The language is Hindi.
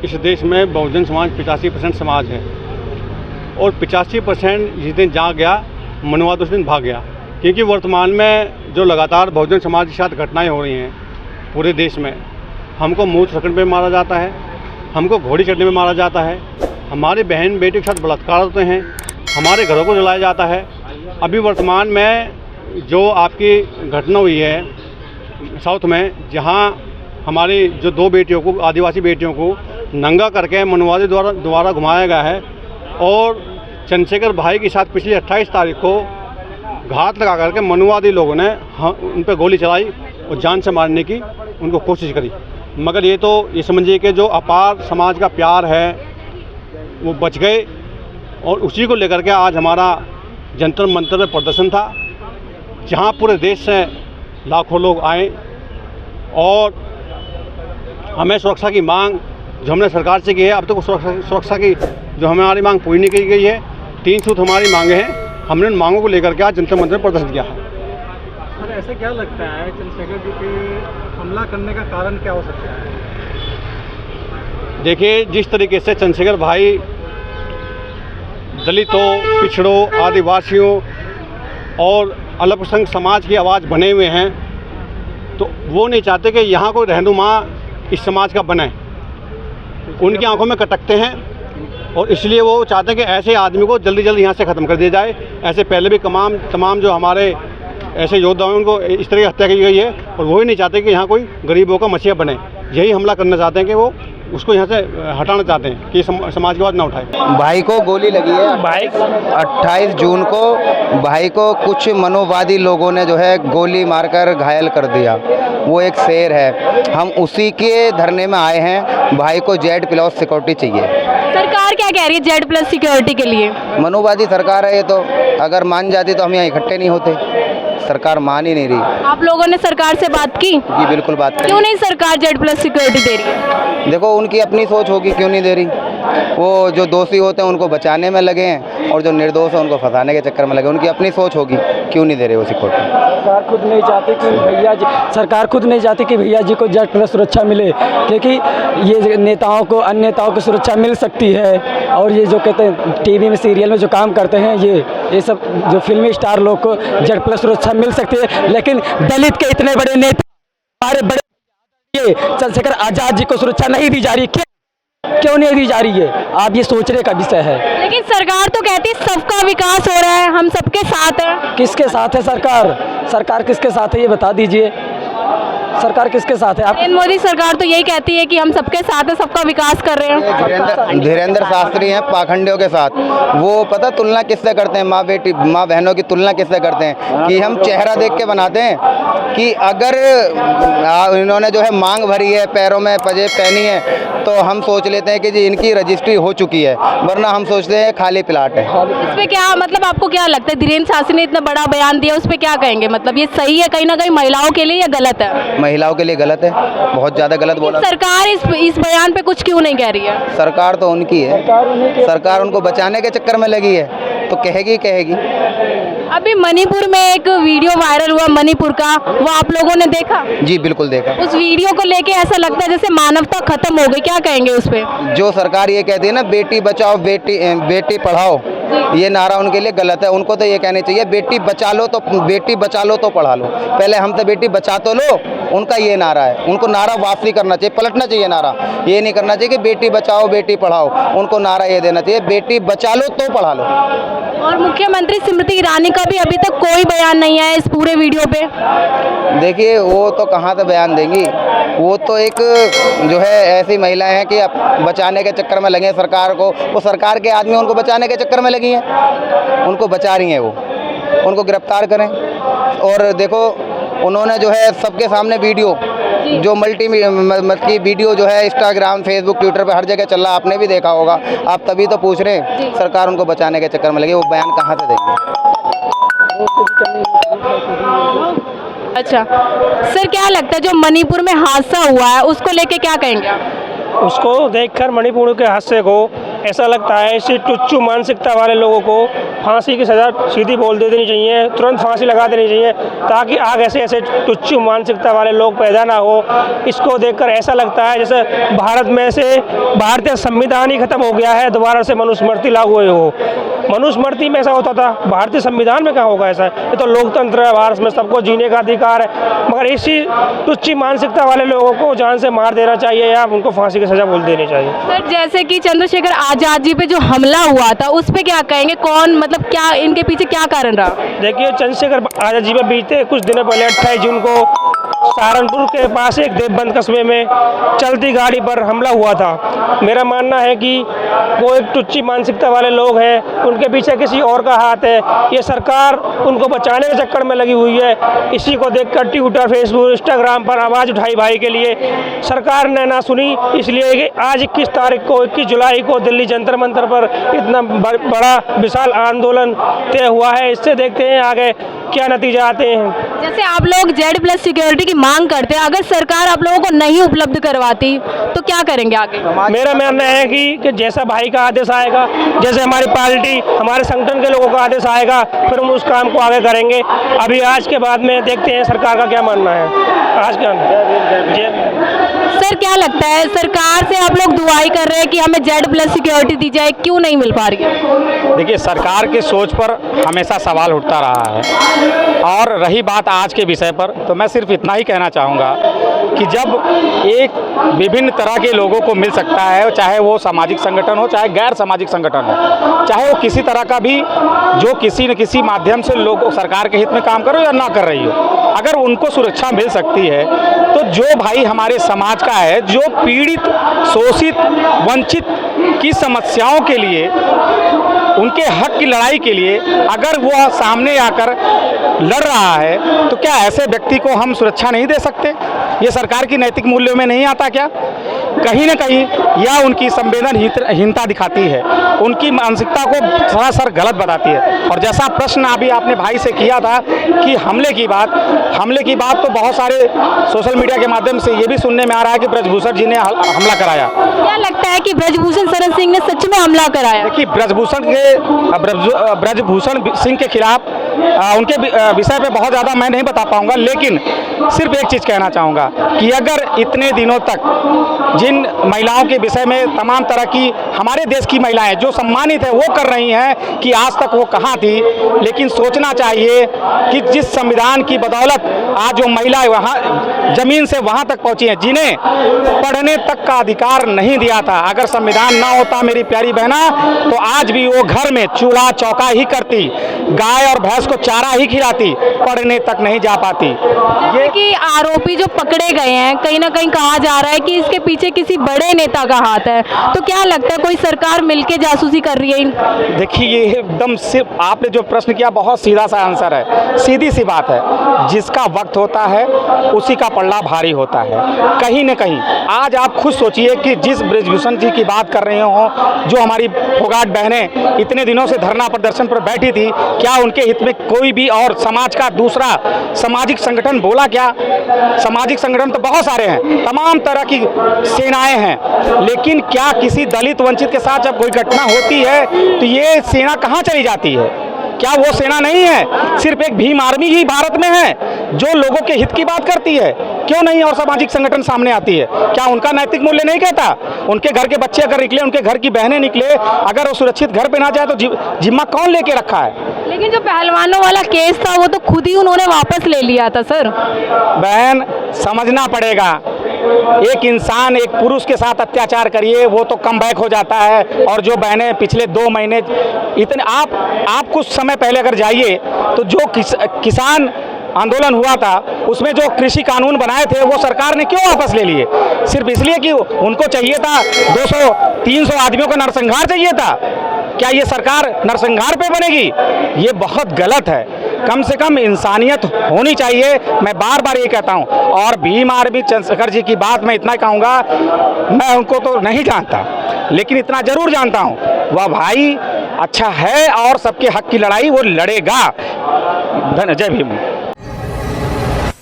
इस देश में बहुजन समाज 85% समाज है और 85% जिस दिन जाग गया मनुवाद उस दिन भाग गया। क्योंकि वर्तमान में जो लगातार बहुजन समाज के साथ घटनाएं हो रही हैं पूरे देश में, हमको मूत्र सेकंड पे मारा जाता है, हमको घोड़ी चढ़ने में मारा जाता है, हमारे बहन बेटी के साथ बलात्कार होते हैं, हमारे घरों को जलाया जाता है। अभी वर्तमान में जो आपकी घटना हुई है साउथ में, जहां हमारी जो 2 बेटियों को, आदिवासी बेटियों को नंगा करके मनुवादी द्वारा घुमाया गया है और चंद्रशेखर भाई के साथ पिछली 28 तारीख को घात लगा करके मनुवादी लोगों ने उन पर गोली चलाई और जान से मारने की उनको कोशिश करी। मगर ये समझिए कि जो अपार समाज का प्यार है वो बच गए और उसी को लेकर के आज हमारा जंतर मंतर में प्रदर्शन था, जहां पूरे देश से लाखों लोग आए और हमें सुरक्षा की मांग जो हमने सरकार से की है, अब तक सुरक्षा की जो हमारी मांग पूरी नहीं की गई है। 3 सूत्र हमारी मांगे हैं, हमने उन मांगों को लेकर के आज जंतर मंतर में प्रदर्शन किया है। सर, ऐसा क्या लगता है चंद्रशेखर जी के हमला करने का कारण क्या हो सकता है? देखिए, जिस तरीके से चंद्रशेखर भाई दलितों, पिछड़ों, आदिवासियों और अल्पसंख्यक समाज की आवाज़ बने हुए हैं, तो वो नहीं चाहते कि यहाँ कोई रहनुमा इस समाज का बने। उनकी आंखों में कटकते हैं और इसलिए वो चाहते हैं कि ऐसे आदमी को जल्दी जल्दी यहाँ से ख़त्म कर दिया जाए। ऐसे पहले भी तमाम जो हमारे ऐसे योद्धा हैं उनको इस तरह की हत्या की गई है और वो ही नहीं चाहते कि यहाँ कोई गरीबों का मसीहा बने। यही हमला करना चाहते हैं कि वो उसको यहाँ से हटाना चाहते हैं कि समाज की आवाज़ ना उठाए। भाई को गोली लगी है। भाई 28 जून को भाई को कुछ मनोवादी लोगों ने जो है गोली मारकर घायल कर दिया। वो एक शेर है, हम उसी के धरने में आए हैं। भाई को Z+ सिक्योरिटी चाहिए। सरकार क्या कह रही है Z+ सिक्योरिटी के लिए? मनोवादी सरकार है ये तो, अगर मान जाती तो हम यहाँ इकट्ठे नहीं होते। सरकार मान ही नहीं रही। आप लोगों ने सरकार से बात की? जी बिल्कुल बात की। क्यों नहीं सरकार Z+ सिक्योरिटी दे रही है? देखो, उनकी अपनी सोच होगी क्यों नहीं दे रही। वो जो दोषी होते हैं उनको बचाने में लगे हैं और जो निर्दोष है उनको फंसाने के चक्कर में लगे। उनकी अपनी सोच होगी, क्यों नहीं दे रहे वो सिक्योरिटी। सरकार खुद नहीं चाहती कि भैया जी को Z+ सुरक्षा मिले, क्योंकि ये नेताओं को, अन्य नेताओं को सुरक्षा मिल सकती है। और ये जो कहते हैं टीवी में, सीरियल में जो काम करते हैं, ये सब जो फिल्मी स्टार लोग को Z+ सुरक्षा मिल सकती है, लेकिन दलित के इतने बड़े नेता, हमारे बड़े चंद्रशेखर आजाद जी को सुरक्षा नहीं दी जा रही। क्यों नहीं दी जा रही है? आप ये सोचने का विषय है। लेकिन सरकार तो कहती है सबका विकास हो रहा है, हम सबके साथ हैं। किसके साथ है सरकार? सरकार किसके साथ है ये बता दीजिए। सरकार किसके साथ है? आप मोदी सरकार तो यही कहती है कि हम सबके साथ हैं, सबका विकास कर रहे हैं। धीरेन्द्र शास्त्री हैं पाखंडियों के साथ। वो पता तुलना किससे करते हैं? माँ बहनों की तुलना किससे करते हैं कि हम चेहरा देख के बनाते हैं कि अगर इन्होंने जो है मांग भरी है, पैरों में पंजेब पहनी है, तो हम सोच लेते हैं कि जी इनकी रजिस्ट्री हो चुकी है, वरना हम सोचते हैं खाली प्लाट है। इस पे क्या मतलब, आपको क्या लगता है धीरेन्द्र शास्त्री ने इतना बड़ा बयान दिया, उस पर क्या कहेंगे? मतलब ये सही है कहीं ना कहीं महिलाओं के लिए या गलत है? महिलाओं के लिए गलत है, बहुत ज़्यादा गलत बोला। सरकार इस बयान पे कुछ क्यों नहीं कह रही है? सरकार तो उनकी है, सरकार उनको बचाने के चक्कर में लगी है, तो कहेगी। अभी मणिपुर में एक वीडियो वायरल हुआ मणिपुर का, वो आप लोगों ने देखा? जी बिल्कुल देखा। उस वीडियो को लेके ऐसा लगता है जैसे मानवता खत्म हो गई, क्या कहेंगे उस पे? जो सरकार ये कहती है ना, बेटी बचाओ बेटी पढ़ाओ, ये नारा उनके लिए गलत है। उनको तो ये कहना चाहिए बेटी बचा लो तो पढ़ा लो। पहले हम तो बेटी बचा तो लो, उनका ये नारा है। उनको नारा वापसी करना चाहिए, पलटना चाहिए नारा। ये नहीं करना चाहिए कि बेटी बचाओ बेटी पढ़ाओ। उनको नारा ये देना चाहिए बेटी बचा लो तो पढ़ा लो। और मुख्यमंत्री स्मृति ईरानी का भी अभी तक कोई बयान नहीं आया इस पूरे वीडियो पे। देखिए, वो तो कहाँ से बयान देंगी। वो तो एक जो है ऐसी महिलाएं हैं कि बचाने के चक्कर में लगे सरकार को। वो सरकार के आदमी उनको बचाने के चक्कर में लगी हैं, उनको बचा रही हैं। वो उनको गिरफ्तार करें। और देखो, उन्होंने जो है सबके सामने वीडियो जो की वीडियो जो है इंस्टाग्राम, फेसबुक, ट्विटर पे हर जगह चल रहा, आपने भी देखा होगा। आप तभी तो पूछ रहे हैं सरकार उनको बचाने के चक्कर में लगी। वो बयान कहाँ से देंगे? अच्छा सर, क्या लगता है जो मणिपुर में हादसा हुआ है उसको लेके क्या कहेंगे आप? उसको देखकर मणिपुर के हादसे को ऐसा लगता है इसी टुच्चू मानसिकता वाले लोगों को फांसी की सज़ा सीधी बोल दे देनी चाहिए, तुरंत फांसी लगा देनी चाहिए, ताकि आगे ऐसे टुच्चू मानसिकता वाले लोग पैदा ना हो। इसको देखकर ऐसा लगता है जैसे भारत में से भारतीय संविधान ही खत्म हो गया है, दोबारा से मनुस्मृति लागू हुई हो। मनुस्मृति में ऐसा होता था, भारतीय संविधान में कहाँ होगा ऐसा? ये तो लोकतंत्र है, भारत में सबको जीने का अधिकार है। मगर इसी टुच्ची मानसिकता वाले लोगों को जान से मार देना चाहिए या उनको फांसी की सज़ा बोल देनी चाहिए। सर, जैसे कि चंद्रशेखर आज़ाद जी पे जो हमला हुआ था उस पे क्या कहेंगे? कौन, मतलब क्या इनके पीछे क्या कारण रहा? देखिए, चंद्रशेखर आज़ाद जी पे बीते कुछ दिनों पहले 28 जून को सहारनपुर के पास एक देवबंद कस्बे में चलती गाड़ी पर हमला हुआ था। मेरा मानना है कि वो एक टुच्ची मानसिकता वाले लोग हैं, उनके पीछे किसी और का हाथ है। ये सरकार उनको बचाने के चक्कर में लगी हुई है। इसी को देखकर ट्विटर, फेसबुक, इंस्टाग्राम पर आवाज़ उठाई भाई के लिए सरकार ने ना सुनी, इसलिए कि आज 21 तारीख को 21 जुलाई को दिल्ली जंतर मंतर पर इतना बड़ा विशाल आंदोलन तय हुआ है। इससे देखते हैं आगे क्या नतीजा आते हैं। जैसे आप लोग Z+ सिक्योरिटी की मांग करते हैं, अगर सरकार आप लोगों को नहीं उपलब्ध करवाती तो क्या करेंगे आगे? मेरा मानना है कि जैसा भाई का आदेश आएगा, जैसे हमारी पार्टी, हमारे संगठन के लोगों का आदेश आएगा, फिर हम उस काम को आगे करेंगे। अभी आज के बाद में देखते हैं सरकार का क्या मानना है। आज का सर, क्या लगता है सरकार से आप लोग दुआई कर रहे हैं कि हमें Z+ सिक्योरिटी दी जाए, क्यों नहीं मिल पा रही है? देखिए, सरकार की सोच पर हमेशा सवाल उठता रहा है। और रही बात आज के विषय पर, तो मैं सिर्फ इतना ही कहना चाहूँगा कि जब एक विभिन्न तरह के लोगों को मिल सकता है, चाहे वो सामाजिक संगठन हो, चाहे गैर सामाजिक संगठन हो, चाहे वो किसी तरह का भी जो किसी न किसी माध्यम से लोग सरकार के हित में काम कर रहे हो या ना कर रही हो, अगर उनको सुरक्षा मिल सकती है तो जो भाई हमारे समाज का है, जो पीड़ित, शोषित, वंचित की समस्याओं के लिए, उनके हक की लड़ाई के लिए अगर वो सामने आकर लड़ रहा है, तो क्या ऐसे व्यक्ति को हम सुरक्षा नहीं दे सकते? ये सरकार की नैतिक मूल्यों में नहीं आता क्या? कहीं न कहीं यह उनकी संवेदनहीनता दिखाती है, उनकी मानसिकता को सरासर गलत बताती है। और जैसा प्रश्न अभी आपने भाई से किया था कि हमले की बात तो बहुत सारे सोशल मीडिया के माध्यम से ये भी सुनने में आ रहा है कि ब्रजभूषण जी ने हमला कराया। क्या लगता है कि ब्रजभूषण शरण सिंह ने सच में हमला कराया? देखिए, ब्रजभूषण सिंह के खिलाफ उनके विषय पे बहुत ज़्यादा मैं नहीं बता पाऊंगा, लेकिन सिर्फ एक चीज़ कहना चाहूँगा कि अगर इतने दिनों तक जिन महिलाओं के विषय में तमाम तरह की हमारे देश की महिलाएं जो सम्मानित है वो कर रही हैं कि आज तक वो कहाँ थी, लेकिन सोचना चाहिए कि जिस संविधान की बदौलत आज जो महिलाएं वहाँ जमीन से वहाँ तक पहुँची हैं, जिन्हें पढ़ने तक का अधिकार नहीं दिया था, अगर संविधान ना होता मेरी प्यारी बहना, तो आज भी वो घर में चूल्हा चौका ही करती, गाय और भैंस को चारा ही खिलाती, पढ़ने तक नहीं जा पाती। ये कि आरोपी जो पकड़े गए हैं, कहीं ना कहीं कहा जा रहा है कि इसके पीछे किसी बड़े नेता का हाथ है, तो क्या लगता है कोई सरकार मिलके जासूसी कर रही है? देखिए, ये एकदम सिर्फ आपने जो प्रश्न किया बहुत सीधा सा आंसर है, सीधी सी बात है। जिसका वक्त होता है उसी का पल्ला भारी होता है। कहीं न कहीं आज आप खुद सोचिए कि जिस ब्रजभूषण जी की बात कर रहे हो, जो हमारी फोगाट बहनें इतने दिनों से धरना प्रदर्शन पर बैठी थी, क्या उनके हित में कोई भी और समाज का दूसरा सामाजिक संगठन बोला क्या? सामाजिक संगठन तो बहुत सारे हैं, तमाम तरह की सेनाएं हैं, लेकिन क्या किसी दलित वंचित के साथ जब कोई घटना होती है तो ये सेना कहाँ चली जाती है? क्या वो सेना नहीं है? सिर्फ एक भीम आर्मी ही भारत में है जो लोगों के हित की बात करती है, क्यों नहीं और सामाजिक संगठन सामने आती है? क्या उनका नैतिक मूल्य नहीं कहता? उनके घर के बच्चे अगर निकले, उनके घर की बहनें निकले, अगर वो सुरक्षित घर पे ना जाए तो जिम्मा कौन लेके रखा है? लेकिन जो पहलवानों वाला केस था वो तो खुद ही उन्होंने वापस ले लिया था सर। बहन, समझना पड़ेगा, एक इंसान एक पुरुष के साथ अत्याचार करिए वो तो कम बैक हो जाता है, और जो बहनें पिछले 2 महीने इतने आप कुछ समय पहले अगर जाइए तो जो किसान आंदोलन हुआ था उसमें जो कृषि कानून बनाए थे वो सरकार ने क्यों वापस ले लिए? सिर्फ इसलिए कि उनको चाहिए था 200-300 आदमियों का नरसंहार चाहिए था। क्या ये सरकार नरसंहार पे बनेगी? ये बहुत गलत है। कम से कम इंसानियत होनी चाहिए, मैं बार बार ये कहता हूँ। और भीम आर्मी चंद्रशेखर जी की बात मैं इतना कहूँगा, मैं उनको तो नहीं जानता, लेकिन इतना जरूर जानता हूँ वह भाई अच्छा है और सबके हक की लड़ाई वो लड़ेगा। जय भीम।